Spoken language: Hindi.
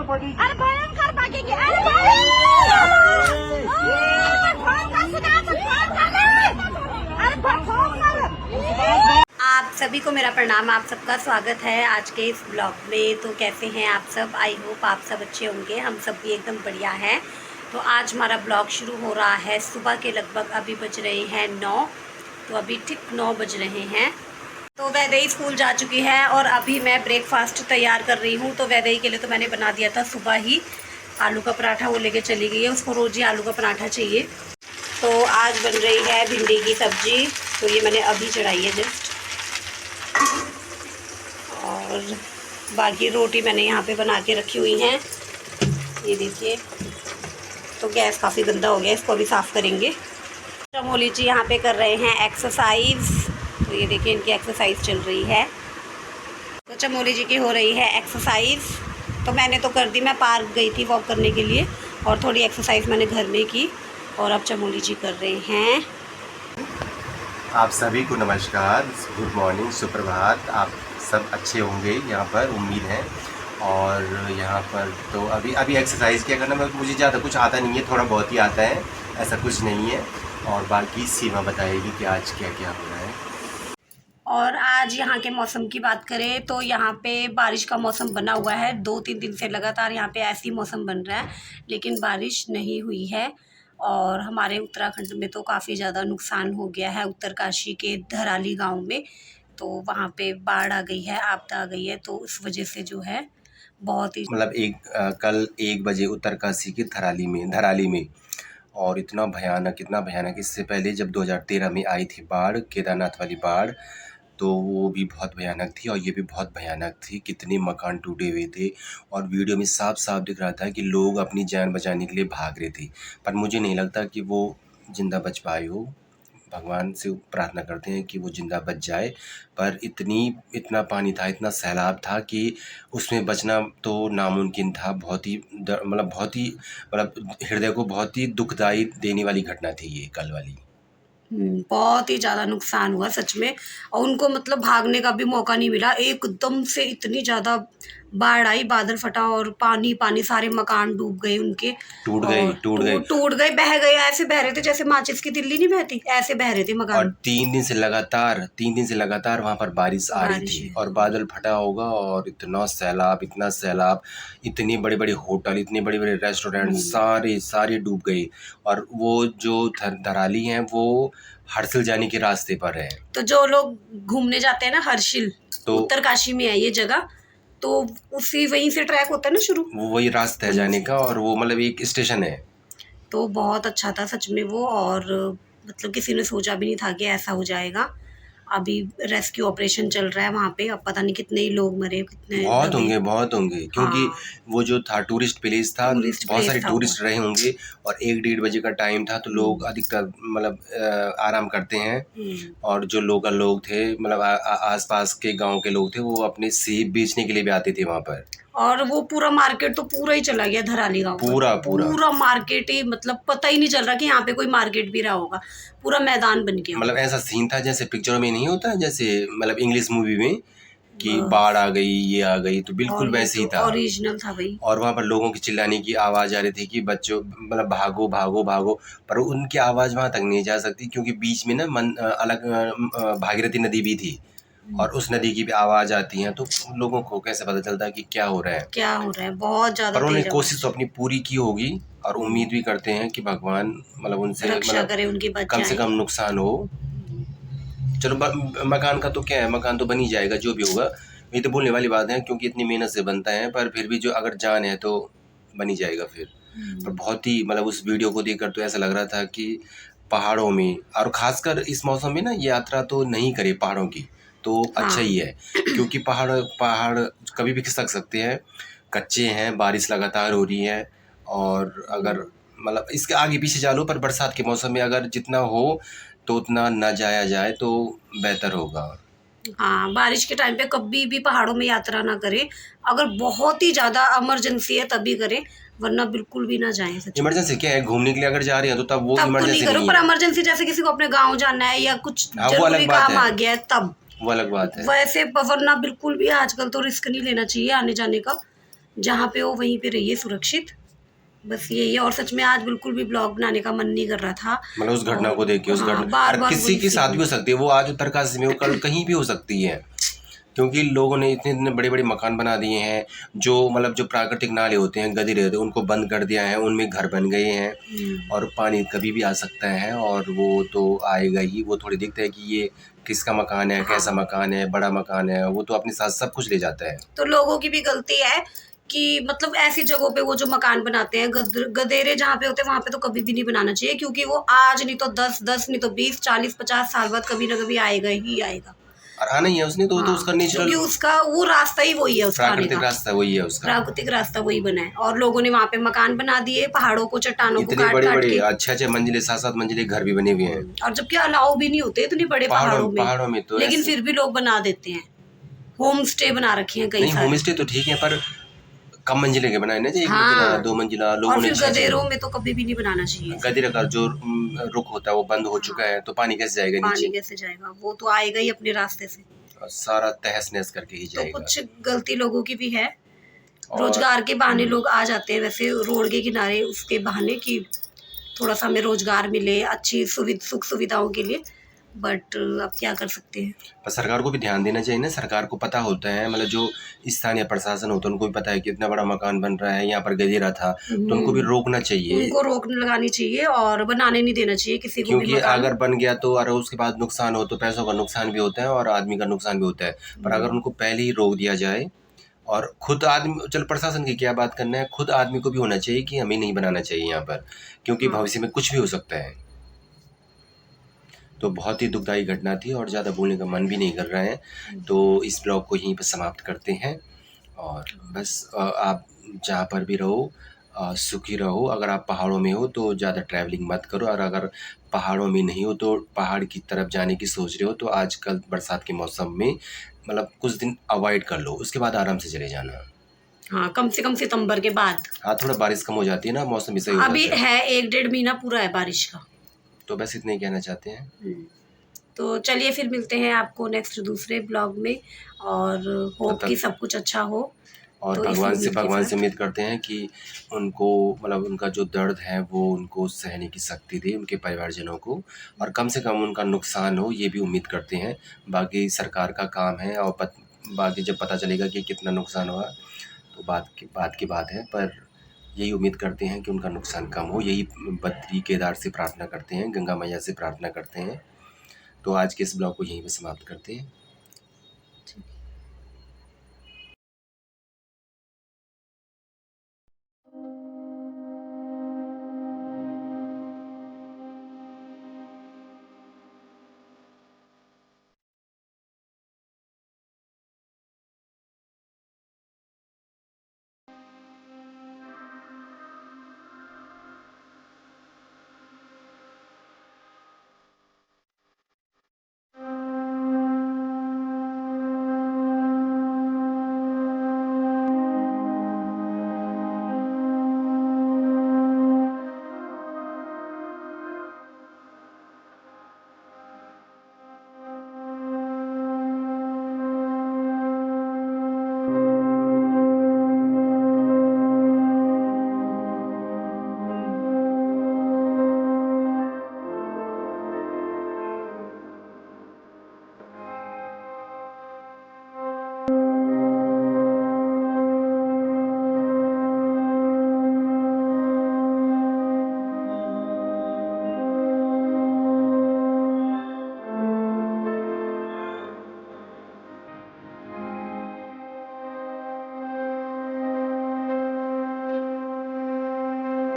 भागेगी। अरे भयंकर भागेगी। आप सभी को मेरा प्रणाम। आप सबका स्वागत है आज के इस ब्लॉग में। तो कैसे हैं आप सब? आई होप आप सब अच्छे होंगे। हम सब भी एकदम बढ़िया हैं। तो आज हमारा ब्लॉग शुरू हो रहा है सुबह के लगभग, अभी बज रहे हैं 9। तो अभी ठीक 9 बज रहे हैं। तो वैदेही स्कूल जा चुकी है और अभी मैं ब्रेकफास्ट तैयार कर रही हूँ। तो वैदेही के लिए तो मैंने बना दिया था सुबह ही आलू का पराठा, वो लेके चली गई है। उसको रोज़ ही आलू का पराठा चाहिए। तो आज बन रही है भिंडी की सब्ज़ी। तो ये मैंने अभी चढ़ाई है जस्ट। और बाकी रोटी मैंने यहाँ पे बना के रखी हुई हैं। ये देखिए, तो गैस काफ़ी गंदा हो गया, इसको अभी साफ़ करेंगे। चमोली जी यहाँ पे कर रहे हैं एक्सरसाइज। तो ये देखिए, इनकी एक्सरसाइज चल रही है। तो चमोली जी की हो रही है एक्सरसाइज। तो मैंने तो कर दी, मैं पार्क गई थी वॉक करने के लिए और थोड़ी एक्सरसाइज मैंने घर में की। और अब चमोली जी कर रहे हैं। आप सभी को नमस्कार, गुड मॉर्निंग, सुप्रभात। आप सब अच्छे होंगे यहाँ पर, उम्मीद है। और यहाँ पर तो अभी एक्सरसाइज किया करना, मुझे ज़्यादा कुछ आता नहीं है, थोड़ा बहुत ही आता है, ऐसा कुछ नहीं है। और बाकी सीमा बताएगी कि आज क्या क्या हो रहा है। और आज यहाँ के मौसम की बात करें तो यहाँ पे बारिश का मौसम बना हुआ है। 2-3 दिन से लगातार यहाँ पे ऐसी मौसम बन रहा है, लेकिन बारिश नहीं हुई है। और हमारे उत्तराखंड में तो काफ़ी ज़्यादा नुकसान हो गया है। उत्तरकाशी के धराली गांव में तो वहाँ पे बाढ़ आ गई है, आपदा आ गई है। तो उस वजह से जो है बहुत ही कल 1 बजे उत्तरकाशी के धराली में और इतना भयानक। इससे पहले जब 2013 में आई थी बाढ़, केदारनाथ वाली बाढ़, तो वो भी बहुत भयानक थी और ये भी बहुत भयानक थी। कितने मकान टूटे हुए थे और वीडियो में साफ साफ दिख रहा था कि लोग अपनी जान बचाने के लिए भाग रहे थे। पर मुझे नहीं लगता कि वो जिंदा बच पाए हो। भगवान से प्रार्थना करते हैं कि वो जिंदा बच जाए। पर इतना पानी था, इतना सैलाब था कि उसमें बचना तो नामुमकिन था। बहुत ही हृदय को बहुत ही दुखदाई देने वाली घटना थी ये कल वाली। बहुत ही ज़्यादा नुकसान हुआ सच में। और उनको मतलब भागने का भी मौका नहीं मिला। एकदम से इतनी ज़्यादा बाढ़ आई, बादल फटा और पानी पानी, सारे मकान डूब गए उनके, टूट गए, बह गए। ऐसे बह रहे थे जैसे माचिस की तिल्ली नहीं बहती, ऐसे बह रहे थे मकान। और 3 दिन से लगातार वहाँ पर बारिश आ रही थी और बादल फटा होगा और इतना सैलाब, इतने बड़े बड़े होटल, इतने बड़े बड़े रेस्टोरेंट सारे डूब गए। और वो जो धराली हैं वो हर्षिल जाने के रास्ते पर है। तो जो लोग घूमने जाते हैं ना, हर्षिल तो उत्तरकाशी में है ये जगह, तो वहीं से ट्रैक होता है ना शुरू, वो वही रास्ता है जाने का। और वो मतलब एक स्टेशन है। तो बहुत अच्छा था सच में वो। और मतलब किसी ने सोचा भी नहीं था कि ऐसा हो जाएगा। अभी रेस्क्यू ऑपरेशन चल रहा है वहाँ पे। अब पता नहीं कितने ही लोग मरे, कितने बहुत होंगे क्योंकि हाँ, वो जो था टूरिस्ट प्लेस था, बहुत सारे टूरिस्ट रहे होंगे। और 1-1.5 बजे का टाइम था, तो लोग अधिकतर मतलब आराम करते हैं। और जो लोकल लोग थे, मतलब आसपास के गांव के लोग थे, वो अपने सेब बेचने के लिए भी आते थे वहाँ पर। और वो पूरा मार्केट तो पूरा ही चला गया धराली गांव, पूरा मार्केट ही, मतलब पता ही नहीं चल रहा कि यहाँ पे कोई मार्केट भी रहा होगा। पूरा मैदान बन गया। मतलब ऐसा सीन था जैसे पिक्चरों में नहीं होता, जैसे मतलब इंग्लिश मूवी में कि बाढ़ आ गई, ये आ गई, तो बिल्कुल वैसे ही था, ओरिजिनल था भाई। और वहाँ पर लोगों की चिल्लाने की आवाज़ आ रही थी कि बच्चों मतलब भागो भागो भागो। पर उनकी आवाज़ वहाँ तक नहीं जा सकती क्योंकि बीच में ना भागीरथी नदी भी थी और उस नदी की भी आवाज़ आती है। तो लोगों को कैसे पता चलता है कि क्या हो रहा है। बहुत ज़्यादा। पर उन्होंने कोशिश तो अपनी पूरी की होगी और उम्मीद भी करते हैं कि भगवान मतलब उनसे रक्षा करे, उनकी बच कम से कम नुकसान हो। चलो मकान का तो क्या है, मकान तो बन ही जाएगा जो भी होगा। ये तो बोलने वाली बात है क्योंकि इतनी मेहनत से बनता है, पर फिर भी जो अगर जान है तो बन ही जाएगा फिर। पर बहुत ही मतलब उस वीडियो को देखकर तो ऐसा लग रहा था कि पहाड़ों में, और खासकर इस मौसम में ना यात्रा तो नहीं करे पहाड़ों की, तो अच्छा ही है। क्योंकि पहाड़ कभी भी खिसक सकते हैं, कच्चे हैं, बारिश लगातार हो रही है। और अगर मतलब इसके आगे पीछे जा लो, पर बरसात के मौसम में अगर जितना हो तो उतना न जाया जाए तो बेहतर होगा। हाँ, बारिश के टाइम पे कभी भी पहाड़ों में यात्रा ना करें। अगर बहुत ही ज़्यादा इमरजेंसी है तभी करें, वरना बिल्कुल भी ना जाएं। इमरजेंसी क्या है, घूमने के लिए अगर जा रहे हैं तो तब वो इमरजेंसी नहीं करो। पर इमरजेंसी जैसे किसी को अपने गाँव जाना है या कुछ जरूरी काम आ गया है तब, वो अलग बात है। वैसे वरना बिल्कुल भी आजकल तो रिस्क नहीं लेना चाहिए आने जाने का। जहाँ पे हो वहीं पे रहिए सुरक्षित, बस यही है। और सच में आज बिल्कुल भी ब्लॉग बनाने का मन नहीं कर रहा था, मतलब उस घटना को देख के, उस हाँ, घटना बार और बार किसी वही के साथ भी सीन। हो सकती है, वो आज उत्तरकाशी में हो, कल कहीं भी हो सकती है, क्योंकि लोगों ने इतने इतने बड़े बड़े मकान बना दिए हैं, जो मतलब जो प्राकृतिक नाले होते हैं, गदी रहते हैं, उनको बंद कर दिया है, उनमें घर बन गए हैं और पानी कभी भी आ सकता है और वो तो आएगा ही। वो थोड़ी दिखता है कि ये किसका मकान है, कैसा हाँ, मकान है, बड़ा मकान है, वो तो अपने साथ सब कुछ ले जाता है। तो लोगों की भी गलती है कि मतलब ऐसी जगहों पे वो जो मकान बनाते हैं, गदेरे जहाँ पे होते हैं वहां पे तो कभी भी नहीं बनाना चाहिए, क्योंकि वो आज नहीं तो 10 नहीं तो 20 40 50 साल बाद कभी ना कभी आएगा ही आएगा। और आना ही है उसने, तो हाँ, उसका नेचुरल क्योंकि उसका वो रास्ता ही वही है उसका आने प्राकृतिक का, रास्ता वही है उसका। प्राकृतिक रास्ता वही बना है। और लोगों ने वहां पे मकान बना दिए, पहाड़ों को, चट्टानों को इतने काट बड़े काट बड़े के। 6 6 मंजिले 7 7 मंजिले घर भी बने हुए हैं और जबकि अलाउ भी नहीं होते इतने बड़े पहाड़ों में, पहाड़ों में तो लेकिन ऐसे फिर भी लोग बना देते हैं। होम स्टे बना रखे हैं कई नहीं, होम सारे। स्टे तो ठीक है, पर कम मंजिले के बनाए ना, 1 मंजिला हाँ, 2 मंजिला, और लोगों ने फिर 6 6 गदेरों में तो कभी भी नहीं बनाना चाहिए इसे। गदी रखा, जो रुख होता है वो बंद हो चुका हाँ, है, तो पानी कैसे जाएगा पानी नीचे? कैसे जाएगा, वो तो आएगा ही अपने रास्ते से। और सारा तहस नहस करके ही तो जाएगा। कुछ गलती लोगों की भी है, और रोजगार के बहाने लोग आ जाते हैं वैसे रोड के किनारे, उसके बहाने कि थोड़ा सा हमें रोजगार मिले, अच्छी सुख सुविधाओं के लिए, बट अब क्या कर सकते हैं। पर सरकार को भी ध्यान देना चाहिए ना, सरकार को पता होता है, मतलब जो स्थानीय प्रशासन होता है उनको भी पता है कि इतना बड़ा मकान बन रहा है, यहाँ पर गदेरा था, तो उनको भी रोकना चाहिए, उनको रोक लगानी चाहिए और बनाने नहीं देना चाहिए किसी को भी क्योंकि मकान। अगर बन गया तो और उसके बाद नुकसान हो तो पैसों का नुकसान भी होता है और आदमी का नुकसान भी होता है। पर अगर उनको पहले ही रोक दिया जाए, और खुद आदमी, चल प्रशासन की क्या बात करना है, खुद आदमी को भी होना चाहिए कि हमें नहीं बनाना चाहिए यहाँ पर, क्योंकि हाँ, भविष्य में कुछ भी हो सकता है। तो बहुत ही दुखदायी घटना थी और ज़्यादा बोलने का मन भी नहीं कर रहा है, तो इस ब्लॉग को यहीं पर समाप्त करते हैं। और बस आप जहाँ पर भी रहो सुखी रहो। अगर आप पहाड़ों में हो तो ज़्यादा ट्रैवलिंग मत करो, और अगर पहाड़ों में नहीं हो तो पहाड़ की तरफ जाने की सोच रहे हो तो आजकल बरसात के मौसम में मतलब कुछ दिन अवॉइड कर लो, उसके बाद आराम से चले जाना। हाँ, कम से कम सितंबर के बाद। हाँ, थोड़ा बारिश कम हो जाती है ना, मौसम भी सही हो अभी जाता है। है 1 डेढ़ महीना पूरा है बारिश का। तो बस इतना ही कहना चाहते हैं। तो चलिए फिर मिलते हैं आपको नेक्स्ट दूसरे ब्लॉग में, और होप कि सब कुछ अच्छा हो। और तो इसी उम्मीद के भगवान से साथ उम्मीद करते हैं कि उनको मतलब उनका जो दर्द है वो उनको सहने की शक्ति दे, उनके परिवारजनों को, और कम से कम उनका नुकसान हो, ये भी उम्मीद करते हैं। बाकी सरकार का काम है, और बाकी जब पता चलेगा कि कितना नुकसान हुआ तो बात की बात है, पर यही उम्मीद करते हैं कि उनका नुकसान कम हो। यही बद्री केदार से प्रार्थना करते हैं, गंगा मैया से प्रार्थना करते हैं। तो आज के इस ब्लॉग को यहीं पे समाप्त करते हैं।